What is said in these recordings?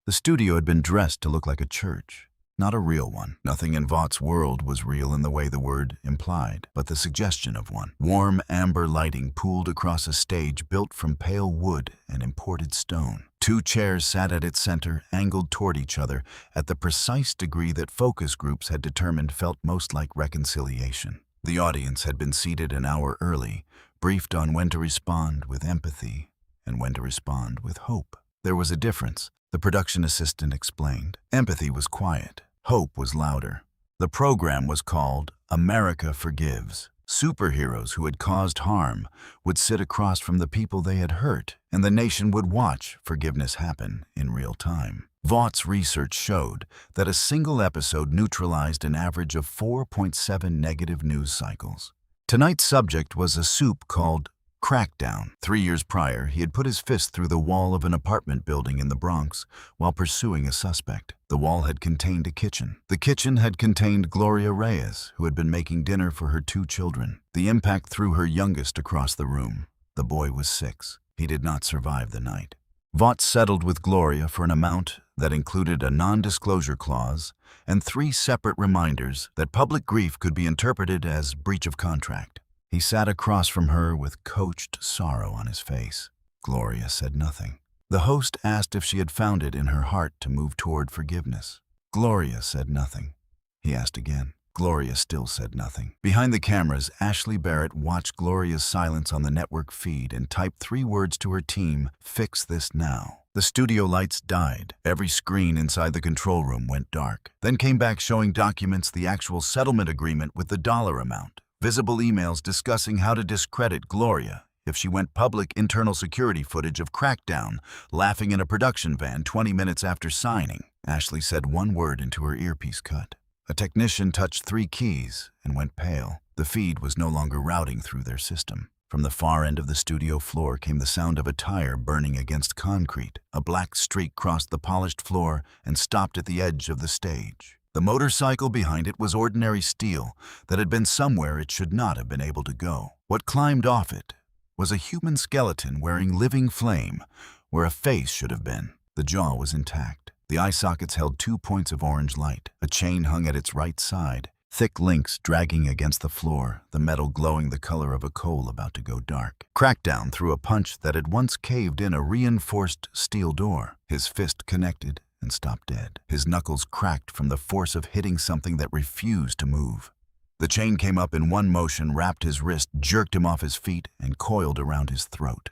The studio had been dressed to look like a church, not a real one. Nothing in Vought's world was real in the way the word implied, but the suggestion of one. Warm amber lighting pooled across a stage built from pale wood and imported stone. Two chairs sat at its center, angled toward each other at the precise degree that focus groups had determined felt most like reconciliation. The audience had been seated an hour early, briefed on when to respond with empathy and when to respond with hope. There was a difference, the production assistant explained. Empathy was quiet. Hope was louder. The program was called America Forgives. Superheroes who had caused harm would sit across from the people they had hurt, and the nation would watch forgiveness happen in real time. Vought's research showed that a single episode neutralized an average of 4.7 negative news cycles. Tonight's subject was a soup called Crackdown. 3 years prior, he had put his fist through the wall of an apartment building in the Bronx while pursuing a suspect. The wall had contained a kitchen. The kitchen had contained Gloria Reyes, who had been making dinner for her 2 children. The impact threw her youngest across the room. The boy was 6. He did not survive the night. Vought settled with Gloria for an amount that included a non-disclosure clause and 3 separate reminders that public grief could be interpreted as breach of contract. He sat across from her with coached sorrow on his face. Gloria said nothing. The host asked if she had found it in her heart to move toward forgiveness. Gloria said nothing. He asked again. Gloria still said nothing. Behind the cameras, Ashley Barrett watched Gloria's silence on the network feed and typed 3 words to her team, "Fix this now." The studio lights died. Every screen inside the control room went dark. Then came back showing documents, the actual settlement agreement with the dollar amount. Visible emails discussing how to discredit Gloria if she went public, internal security footage of Crackdown, laughing in a production van 20 minutes after signing. Ashley said 1 word into her earpiece cut. A technician touched 3 keys and went pale. The feed was no longer routing through their system. From the far end of the studio floor came the sound of a tire burning against concrete. A black streak crossed the polished floor and stopped at the edge of the stage. The motorcycle behind it was ordinary steel that had been somewhere it should not have been able to go. What climbed off it was a human skeleton wearing living flame where a face should have been. The jaw was intact. The eye sockets held 2 points of orange light. A chain hung at its right side, thick links dragging against the floor, the metal glowing the color of a coal about to go dark. Crackdown threw a punch that had once caved in a reinforced steel door. His fist connected and stopped dead. His knuckles cracked from the force of hitting something that refused to move. The chain came up in one motion, wrapped his wrist, jerked him off his feet, and coiled around his throat.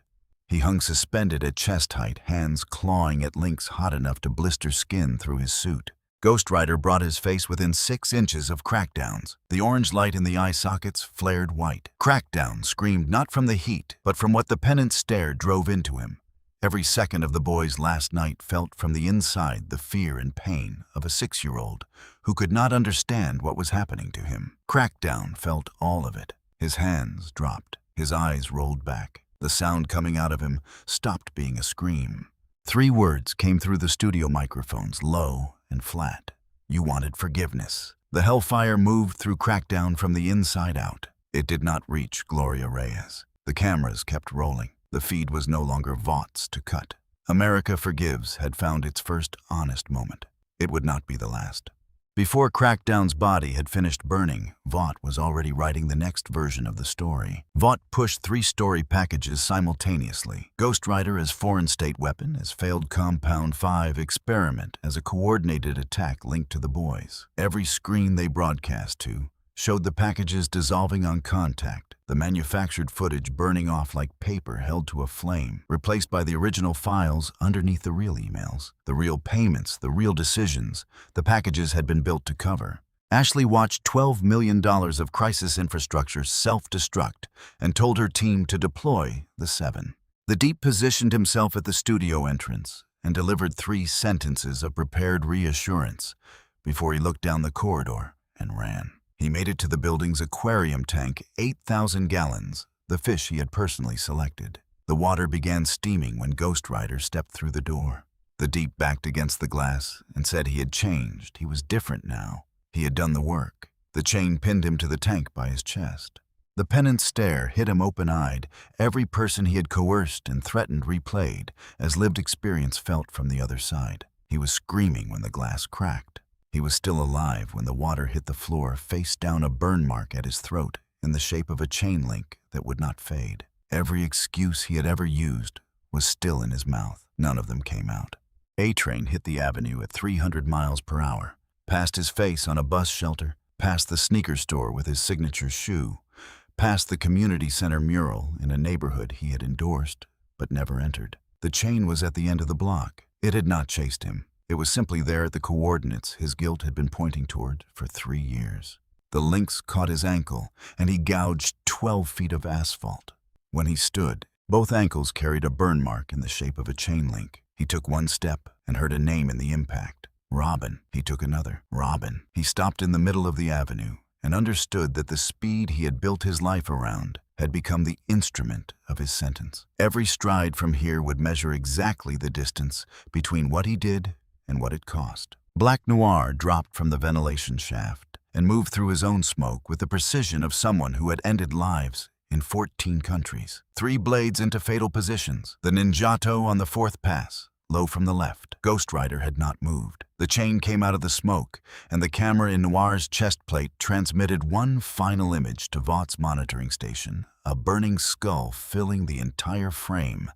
He hung suspended at chest height, hands clawing at links hot enough to blister skin through his suit. Ghost Rider brought his face within 6 inches of Crackdown's. The orange light in the eye sockets flared white. Crackdown screamed not from the heat, but from what the pennant stare drove into him. Every second of the boy's last night felt from the inside the fear and pain of a 6-year-old who could not understand what was happening to him. Crackdown felt all of it. His hands dropped. His eyes rolled back. The sound coming out of him stopped being a scream. 3 words came through the studio microphones, low and flat. You wanted forgiveness. The hellfire moved through Crackdown from the inside out. It did not reach Gloria Reyes. The cameras kept rolling. The feed was no longer Vought's to cut. America Forgives had found its first honest moment. It would not be the last. Before Crackdown's body had finished burning, Vought was already writing the next version of the story. Vought pushed 3 story packages simultaneously. Ghost Rider as foreign state weapon, as failed Compound 5 experiment, as a coordinated attack linked to the boys. Every screen they broadcast to showed the packages dissolving on contact, the manufactured footage burning off like paper held to a flame, replaced by the original files underneath the real emails, the real payments, the real decisions the packages had been built to cover. Ashley watched $12 million of crisis infrastructure self-destruct and told her team to deploy the 7. The Deep positioned himself at the studio entrance and delivered 3 sentences of prepared reassurance before he looked down the corridor and ran. He made it to the building's aquarium tank, 8,000 gallons, the fish he had personally selected. The water began steaming when Ghost Rider stepped through the door. The Deep backed against the glass and said he had changed. He was different now. He had done the work. The chain pinned him to the tank by his chest. The pennant stare hit him open-eyed. Every person he had coerced and threatened replayed, as lived experience felt from the other side. He was screaming when the glass cracked. He was still alive when the water hit the floor, face down, a burn mark at his throat in the shape of a chain link that would not fade. Every excuse he had ever used was still in his mouth. None of them came out. A train hit the avenue at 300 miles per hour, past his face on a bus shelter, past the sneaker store with his signature shoe, past the community center mural in a neighborhood he had endorsed but never entered. The chain was at the end of the block. It had not chased him. It was simply there at the coordinates his guilt had been pointing toward for 3 years. The links caught his ankle, and he gouged 12 feet of asphalt. When he stood, both ankles carried a burn mark in the shape of a chain link. He took one step and heard a name in the impact. Robin. He took another. Robin. He stopped in the middle of the avenue and understood that the speed he had built his life around had become the instrument of his sentence. Every stride from here would measure exactly the distance between what he did and what it cost. Black Noir dropped from the ventilation shaft and moved through his own smoke with the precision of someone who had ended lives in 14 countries. 3 blades into fatal positions. The ninjato on the 4th pass, low from the left. Ghost Rider had not moved. The chain came out of the smoke, and the camera in Noir's chest plate transmitted one final image to Vought's monitoring station, a burning skull filling the entire frame,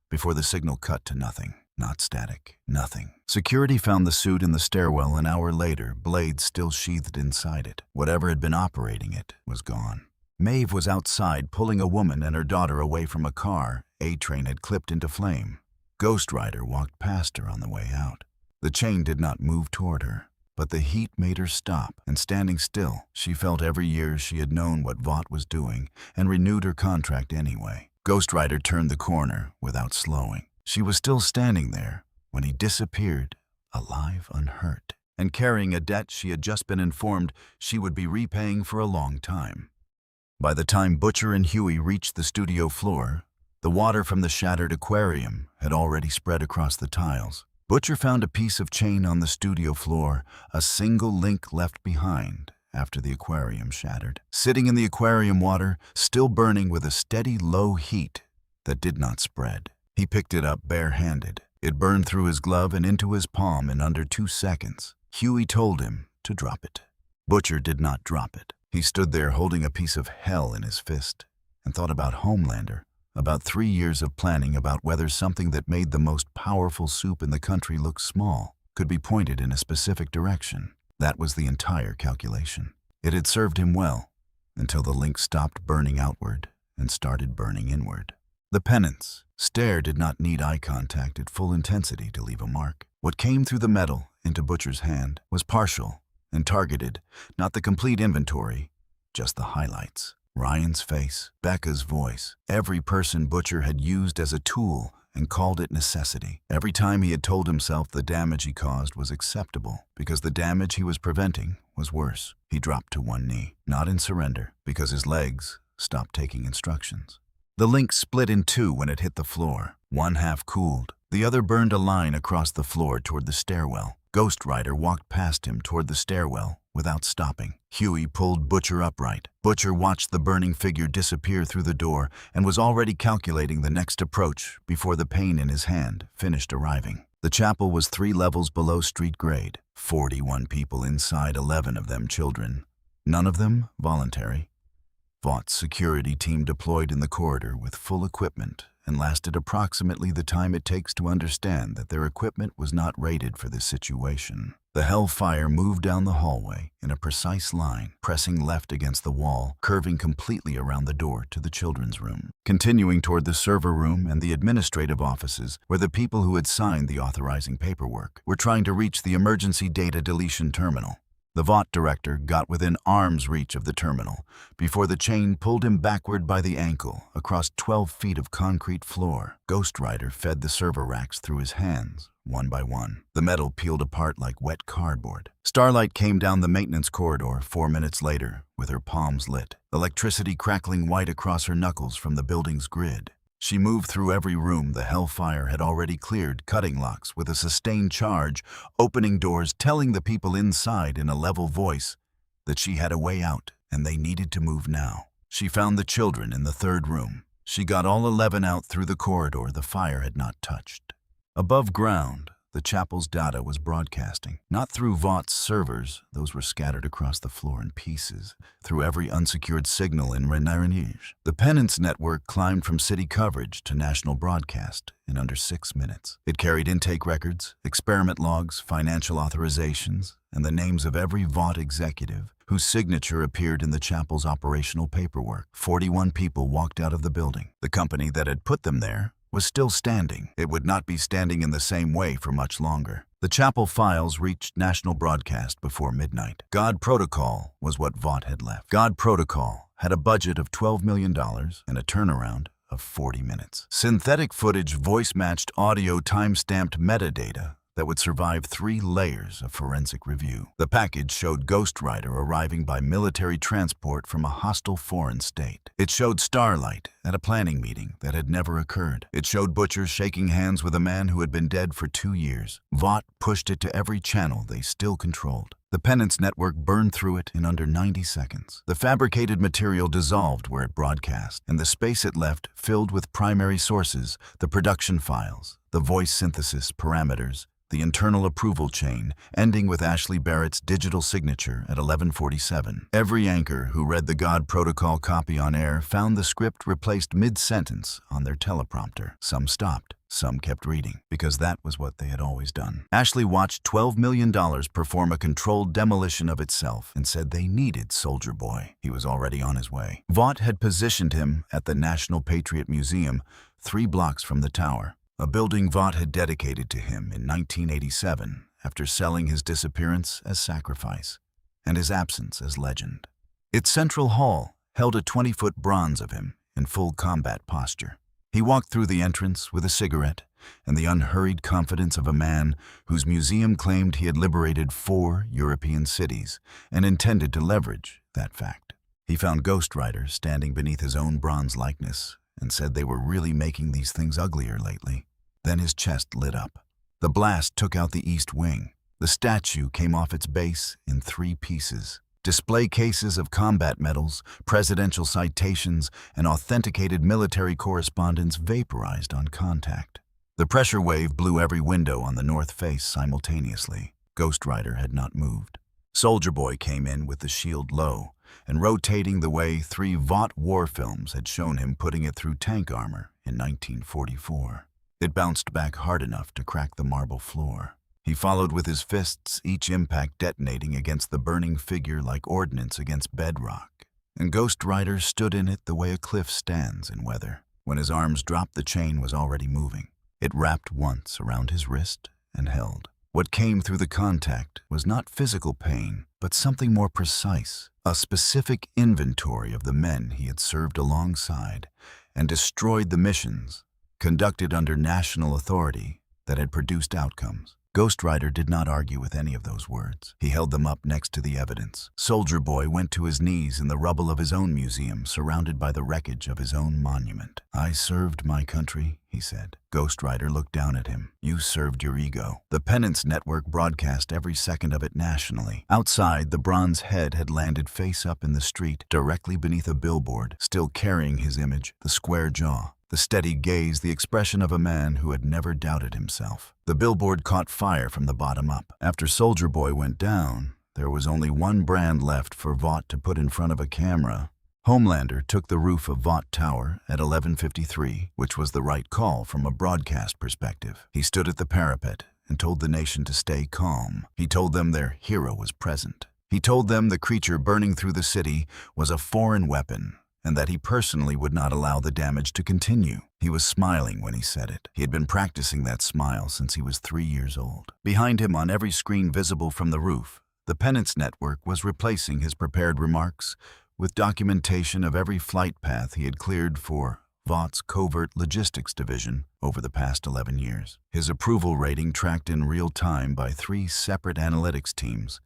before the signal cut to nothing. Not static. Nothing. Security found the suit in the stairwell an hour later, blades still sheathed inside it. Whatever had been operating it was gone. Maeve was outside pulling a woman and her daughter away from a car A-Train had clipped into flame. Ghost Rider walked past her on the way out. The chain did not move toward her, but the heat made her stop, and standing still, she felt every year she had known what Vought was doing and renewed her contract anyway. Ghost Rider turned the corner without slowing. She was still standing there when he disappeared, alive, unhurt, and carrying a debt she had just been informed she would be repaying for a long time. By the time Butcher and Huey reached the studio floor, the water from the shattered aquarium had already spread across the tiles. Butcher found a piece of chain on the studio floor, a single link left behind after the aquarium shattered. Sitting in the aquarium water, still burning with a steady low heat that did not spread. He picked it up barehanded. It burned through his glove and into his palm in under 2 seconds. Huey told him to drop it. Butcher did not drop it. He stood there holding a piece of hell in his fist and thought about Homelander, about 3 years of planning, about whether something that made the most powerful soup in the country look small could be pointed in a specific direction. That was the entire calculation. It had served him well until the link stopped burning outward and started burning inward. The penance. Stare did not need eye contact at full intensity to leave a mark. What came through the metal into Butcher's hand was partial and targeted, not the complete inventory, just the highlights. Ryan's face, Becca's voice, every person Butcher had used as a tool and called it necessity. Every time he had told himself the damage he caused was acceptable because the damage he was preventing was worse. He dropped to one knee, not in surrender, because his legs stopped taking instructions. The link split in 2 when it hit the floor. One half cooled. The other burned a line across the floor toward the stairwell. Ghost Rider walked past him toward the stairwell without stopping. Huey pulled Butcher upright. Butcher watched the burning figure disappear through the door and was already calculating the next approach before the pain in his hand finished arriving. The chapel was 3 levels below street grade. 41 people inside, 11 of them children. None of them voluntary. Vought's security team deployed in the corridor with full equipment and lasted approximately the time it takes to understand that their equipment was not rated for this situation. The Hellfire moved down the hallway in a precise line, pressing left against the wall, curving completely around the door to the children's room, continuing toward the server room and the administrative offices where the people who had signed the authorizing paperwork were trying to reach the emergency data deletion terminal. The Vought director got within arm's reach of the terminal before the chain pulled him backward by the ankle across 12 feet of concrete floor. Ghost Rider fed the server racks through his hands, one by one. The metal peeled apart like wet cardboard. Starlight came down the maintenance corridor 4 minutes later with her palms lit, electricity crackling white across her knuckles from the building's grid. She moved through every room the Hellfire had already cleared, cutting locks with a sustained charge, opening doors, telling the people inside in a level voice that she had a way out and they needed to move now. She found the children in the 3rd room. She got all 11 out through the corridor the fire had not touched. Above ground, the chapel's data was broadcasting. Not through Vought's servers, those were scattered across the floor in pieces, through every unsecured signal in Rennes. The Penance network climbed from city coverage to national broadcast in under 6 minutes. It carried intake records, experiment logs, financial authorizations, and the names of every Vought executive whose signature appeared in the chapel's operational paperwork. 41 people walked out of the building. The company that had put them there was still standing. It would not be standing in the same way for much longer. The chapel files reached national broadcast before midnight. God Protocol was what Vought had left. God Protocol had a budget of $12 million and a turnaround of 40 minutes. Synthetic footage, voice-matched audio, time-stamped metadata that would survive 3 layers of forensic review. The package showed Ghost Rider arriving by military transport from a hostile foreign state. It showed Starlight at a planning meeting that had never occurred. It showed Butcher shaking hands with a man who had been dead for 2 years. Vought pushed it to every channel they still controlled. The Penance network burned through it in under 90 seconds. The fabricated material dissolved where it broadcast, and the space it left filled with primary sources, the production files, the voice synthesis parameters, the internal approval chain, ending with Ashley Barrett's digital signature at 11:47. Every anchor who read the God Protocol copy on air found the script replaced mid-sentence on their teleprompter. Some stopped. Some kept reading, because that was what they had always done. Ashley watched $12 million perform a controlled demolition of itself and said they needed Soldier Boy. He was already on his way. Vought had positioned him at the National Patriot Museum, 3 blocks from the tower. A building Vought had dedicated to him in 1987 after selling his disappearance as sacrifice and his absence as legend. Its central hall held a 20-foot bronze of him in full combat posture. He walked through the entrance with a cigarette and the unhurried confidence of a man whose museum claimed he had liberated 4 European cities and intended to leverage that fact. He found Ghost Rider standing beneath his own bronze likeness and said they were really making these things uglier lately. Then his chest lit up. The blast took out the east wing. The statue came off its base in 3 pieces. Display cases of combat medals, presidential citations, and authenticated military correspondence vaporized on contact. The pressure wave blew every window on the north face simultaneously. Ghost Rider had not moved. Soldier Boy came in with the shield low and rotating the way 3 Vought war films had shown him putting it through tank armor in 1944. It bounced back hard enough to crack the marble floor. He followed with his fists, each impact detonating against the burning figure like ordnance against bedrock. And Ghost Rider stood in it the way a cliff stands in weather. When his arms dropped, the chain was already moving. It wrapped once around his wrist and held. What came through the contact was not physical pain, but something more precise, a specific inventory of the men he had served alongside and destroyed the missions conducted under national authority that had produced outcomes. Ghost Rider did not argue with any of those words. He held them up next to the evidence. Soldier Boy went to his knees in the rubble of his own museum, surrounded by the wreckage of his own monument. "I served my country," he said. Ghost Rider looked down at him. "You served your ego." The Penance network broadcast every second of it nationally. Outside, the bronze head had landed face up in the street, directly beneath a billboard, still carrying his image, the square jaw, the steady gaze, the expression of a man who had never doubted himself. The billboard caught fire from the bottom up. After Soldier Boy went down, there was only one brand left for Vought to put in front of a camera. Homelander took the roof of Vought Tower at 11:53, which was the right call from a broadcast perspective. He stood at the parapet and told the nation to stay calm. He told them their hero was present. He told them the creature burning through the city was a foreign weapon, and that he personally would not allow the damage to continue. He was smiling when he said it. He had been practicing that smile since he was 3 years old. Behind him, on every screen visible from the roof, the Penance network was replacing his prepared remarks with documentation of every flight path he had cleared for Vought's covert logistics division over the past 11 years. His approval rating, tracked in real time by 3 separate analytics teams,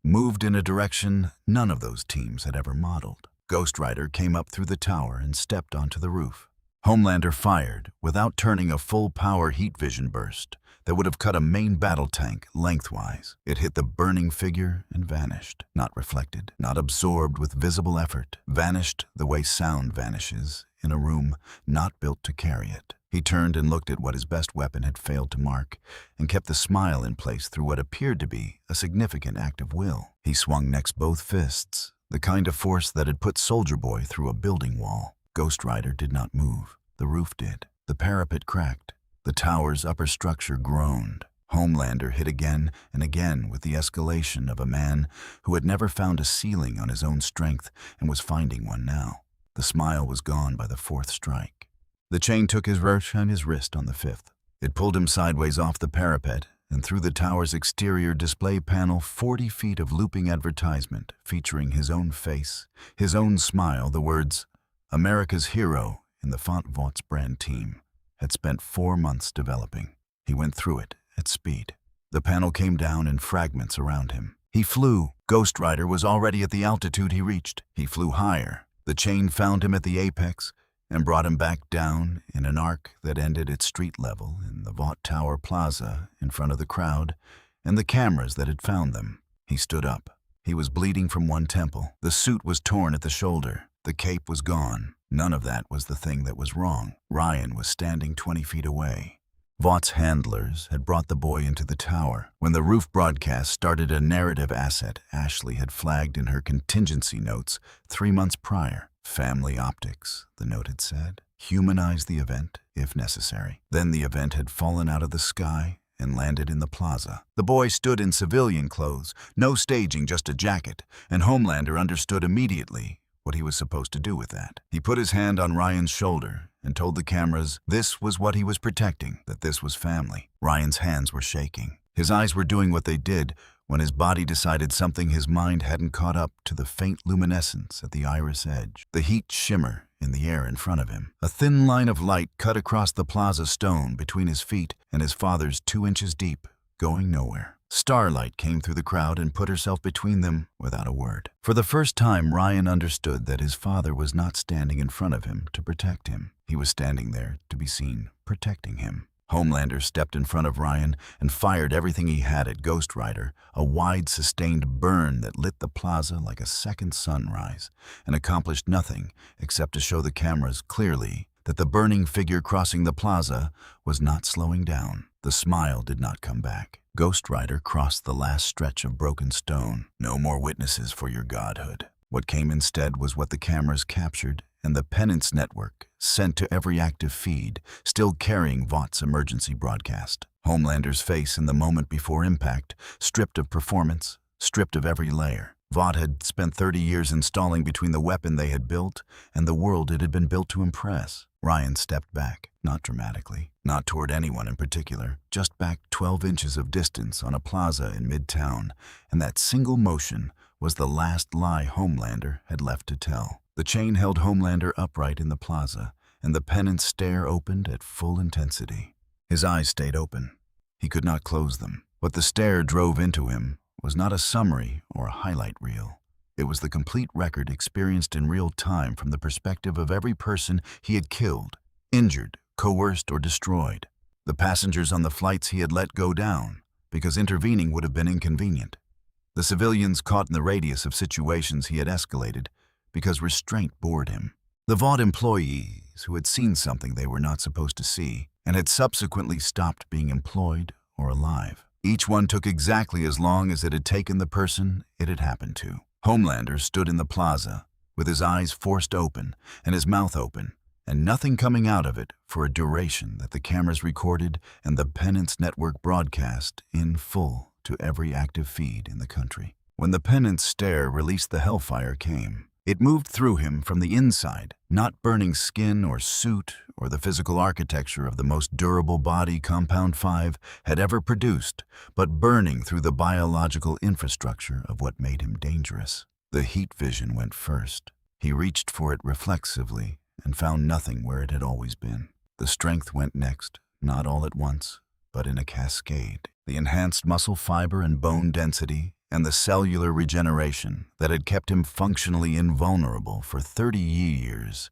moved in a direction none of those teams had ever modeled. Ghost Rider came up through the tower and stepped onto the roof. Homelander fired without turning a full-power heat vision burst that would have cut a main battle tank lengthwise. It hit the burning figure and vanished, not reflected, not absorbed with visible effort, vanished the way sound vanishes in a room not built to carry it. He turned and looked at what his best weapon had failed to mark, and kept the smile in place through what appeared to be a significant act of will. He swung next both fists, the kind of force that had put Soldier Boy through a building wall. Ghost Rider did not move. The roof did. The parapet cracked. The tower's upper structure groaned. Homelander hit again and again with the escalation of a man who had never found a ceiling on his own strength and was finding one now. The smile was gone by the fourth strike. The chain took his wrist and his wrist on the fifth. It pulled him sideways off the parapet and through the tower's exterior display panel 40 feet of looping advertisement featuring his own face, his own smile, the words, "America's hero" in the Vought's brand team, had spent 4 months developing. He went through it at speed. The panel came down in fragments around him. He flew. Ghost Rider was already at the altitude he reached. He flew higher. The chain found him at the apex and brought him back down in an arc that ended at street level in the Vought Tower Plaza in front of the crowd and the cameras that had found them. He stood up. He was bleeding from one temple. The suit was torn at the shoulder. The cape was gone. None of that was the thing that was wrong. Ryan was standing 20 feet away. Vought's handlers had brought the boy into the tower. When the roof broadcast started a narrative asset Ashley had flagged in her contingency notes 3 months prior. Family optics, the note had said. Humanize the event, if necessary. Then the event had fallen out of the sky and landed in the plaza. The boy stood in civilian clothes, no staging, just a jacket, and Homelander understood immediately what he was supposed to do with that. He put his hand on Ryan's shoulder and told the cameras this was what he was protecting, that this was family. Ryan's hands were shaking. His eyes were doing what they did when his body decided something his mind hadn't caught up to: the faint luminescence at the iris edge, the heat shimmer in the air in front of him. A thin line of light cut across the plaza stone between his feet and his father's 2 inches deep, going nowhere. Starlight came through the crowd and put herself between them without a word. For the first time, Ryan understood that his father was not standing in front of him to protect him. He was standing there to be seen, protecting him. Homelander stepped in front of Ryan and fired everything he had at Ghost Rider, a wide, sustained burn that lit the plaza like a second sunrise, and accomplished nothing except to show the cameras clearly that the burning figure crossing the plaza was not slowing down. The smile did not come back. Ghost Rider crossed the last stretch of broken stone. No more witnesses for your godhood. What came instead was what the cameras captured and the penance network sent to every active feed, still carrying Vought's emergency broadcast. Homelander's face in the moment before impact, stripped of performance, stripped of every layer. Vought had spent 30 years installing between the weapon they had built and the world it had been built to impress. Ryan stepped back, not dramatically, not toward anyone in particular, just back 12 inches of distance on a plaza in Midtown, and that single motion was the last lie Homelander had left to tell. The chain held Homelander upright in the plaza, and the penance stare opened at full intensity. His eyes stayed open. He could not close them. What the stare drove into him was not a summary or a highlight reel. It was the complete record experienced in real time from the perspective of every person he had killed, injured, coerced, or destroyed. The passengers on the flights he had let go down, because intervening would have been inconvenient. The civilians caught in the radius of situations he had escalated, because restraint bored him. The Vought employees who had seen something they were not supposed to see, and had subsequently stopped being employed or alive. Each one took exactly as long as it had taken the person it had happened to. Homelander stood in the plaza, with his eyes forced open and his mouth open, and nothing coming out of it for a duration that the cameras recorded and the Penance Network broadcast in full to every active feed in the country. When the Penance stare released, the hellfire came. It moved through him from the inside, not burning skin or suit or the physical architecture of the most durable body Compound 5 had ever produced, but burning through the biological infrastructure of what made him dangerous. The heat vision went first. He reached for it reflexively and found nothing where it had always been. The strength went next, not all at once, but in a cascade. The enhanced muscle fiber and bone density and the cellular regeneration that had kept him functionally invulnerable for 30 years,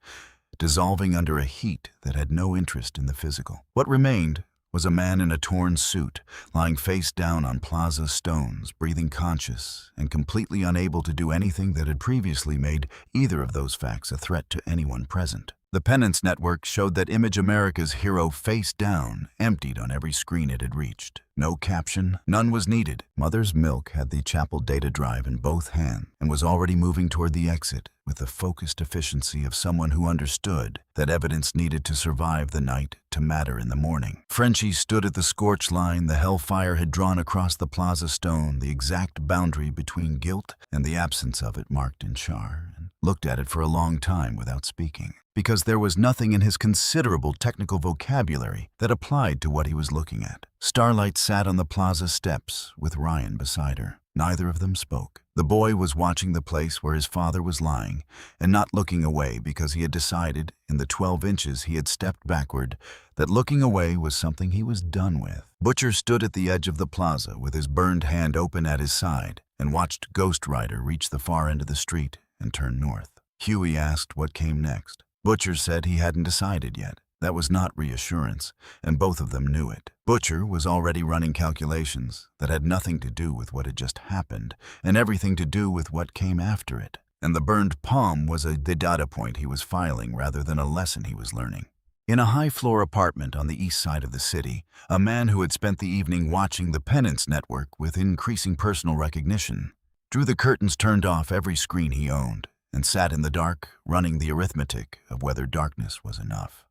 dissolving under a heat that had no interest in the physical. What remained was a man in a torn suit, lying face down on plaza stones, breathing conscious and completely unable to do anything that had previously made either of those facts a threat to anyone present. The Penance Network showed that Image America's hero face down, emptied on every screen it had reached. No caption, none was needed. Mother's Milk had the Chapel data drive in both hands and was already moving toward the exit with the focused efficiency of someone who understood that evidence needed to survive the night to matter in the morning. Frenchie stood at the scorch line the hellfire had drawn across the plaza stone, the exact boundary between guilt and the absence of it marked in char, and looked at it for a long time without speaking, because there was nothing in his considerable technical vocabulary that applied to what he was looking at. Starlight sat on the plaza steps with Ryan beside her. Neither of them spoke. The boy was watching the place where his father was lying and not looking away because he had decided, in the 12 inches he had stepped backward, that looking away was something he was done with. Butcher stood at the edge of the plaza with his burned hand open at his side and watched Ghost Rider reach the far end of the street and turn north. Huey asked what came next. Butcher said he hadn't decided yet. That was not reassurance, and both of them knew it. Butcher was already running calculations that had nothing to do with what had just happened and everything to do with what came after it. And the burned palm was the data point he was filing rather than a lesson he was learning. In a high-floor apartment on the east side of the city, a man who had spent the evening watching the Penance Network with increasing personal recognition drew the curtains, turned off every screen he owned, and sat in the dark, running the arithmetic of whether darkness was enough.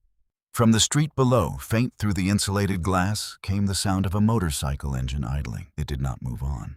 From the street below, faint through the insulated glass, came the sound of a motorcycle engine idling. It did not move on.